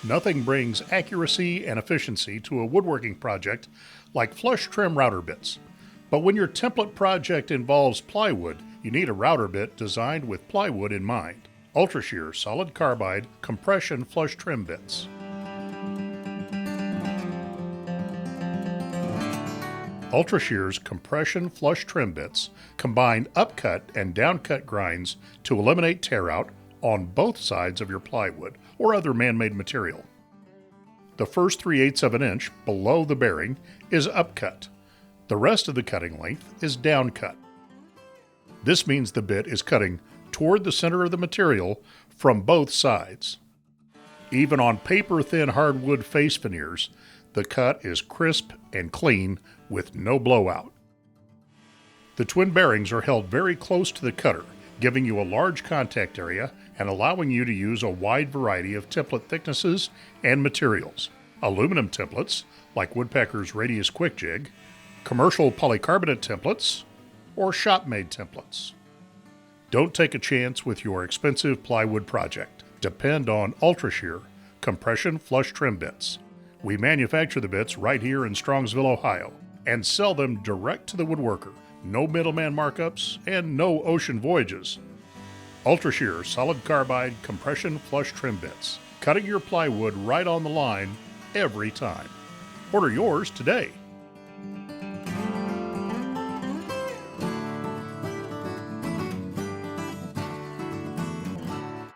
Nothing brings accuracy and efficiency to a woodworking project like flush trim router bits. But when your template project involves plywood, you need a router bit designed with plywood in mind. Ultra-Shear solid carbide compression flush trim bits. Ultra-Shear's compression flush trim bits combine upcut and downcut grinds to eliminate tear out on both sides of your plywood or other man-made material. The first 3/8 of an inch below the bearing is upcut. The rest of the cutting length is downcut. This means the bit is cutting toward the center of the material from both sides. Even on paper-thin hardwood face veneers, the cut is crisp and clean with no blowout. The twin bearings are held very close to the cutter, giving you a large contact area and allowing you to use a wide variety of template thicknesses and materials. Aluminum templates, like Woodpecker's Radius Quick Jig, commercial polycarbonate templates, or shop-made templates. Don't take a chance with your expensive plywood project. Depend on Ultra-Shear compression flush trim bits. We manufacture the bits right here in Strongsville, Ohio, and sell them direct to the woodworker. No middleman markups and no ocean voyages. Ultra-Shear solid carbide compression flush trim bits, cutting your plywood right on the line every time. Order yours today.